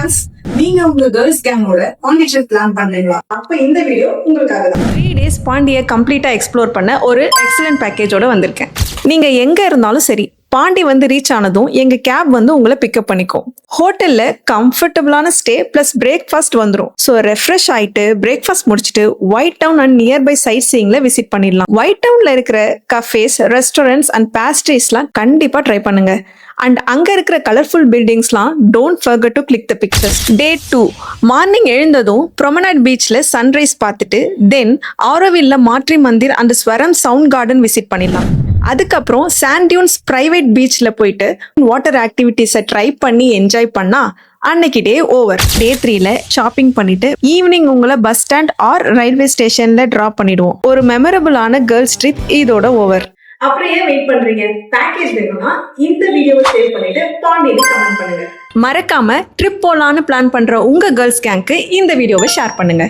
Girls, நீங்க உங்க girls கேங்கோட Pondicherry plan பண்றீங்களா? அப்ப இந்த வீடியோ உங்களுக்காக தான். 3 days பாண்டியை கம்ப்ளீட்டா எக்ஸ்ப்ளோர் பண்ண ஒரு எக்ஸலன்ட் பேக்கேஜோட வந்திருக்கேன். நீங்க எங்க இருந்தாலும் சரி, பாண்டி வந்து ரீச் ஆனதும் எங்க கேப் வந்து உங்களை பிக்கப் பண்ணிக்கும். ஹோட்டல்ல கம்ஃபர்டபுளான ஸ்டே பிளஸ் பிரேக்ஃபாஸ்ட் வந்துடும். ஸோ ரெஃப்ரெஷ் ஆயிட்டு பிரேக்ஃபாஸ்ட் முடிச்சுட்டு ஒயிட் டவுன் அண்ட் நியர்பை சைட் சீயிங்ல விசிட் பண்ணிடலாம். ஒயிட் டவுன்ல இருக்கிற கஃபேஸ், ரெஸ்டாரண்ட்ஸ் அண்ட் பேஸ்ட்ரீஸ்லாம் கண்டிப்பா ட்ரை பண்ணுங்க. அண்ட் அங்க இருக்கிற கலர்ஃபுல் பில்டிங்ஸ்லாம் don't forget to click the pictures. Day 2 morning எழுந்ததும் ப்ரொமனட் பீச்ல சன்ரைஸ் பார்த்துட்டு தென் ஆரோவில்ல மாற்றி மந்திர் அந்த ஸ்வரம் சவுண்ட் கார்டன் விசிட் பண்ணிடலாம். அதுக்கப்புறம் சாண்ட் டியூன்ஸ் பிரைவேட் பீச்ல போயிட்டு வாட்டர் ஆக்டிவிட்டிஸை ட்ரை பண்ணி என்ஜாய் பண்ணா அன்னைக்கு டே ஓவர். Day 3ல ஷாப்பிங் பண்ணிட்டு ஈவினிங் உங்களை பஸ் ஸ்டாண்ட் ஆர் ரயில்வே ஸ்டேஷன்ல டிராப் பண்ணிடுவோம். ஒரு மெமரபிளான கேர்ள்ஸ் ட்ரிப் இதோட ஓவர். அப்புறம் ஏன் வெயிட் பண்றீங்க? பேக்கேஜ் வேணும்னா இந்த வீடியோவை சேவ் பண்ணிட்டு பாண்டியில கமெண்ட் பண்ணுங்க. மறக்காம ட்ரிப் போலான்னு பிளான் பண்ற உங்க கேர்ள்ஸ் கேங்க்கு இந்த வீடியோவை ஷேர் பண்ணுங்க.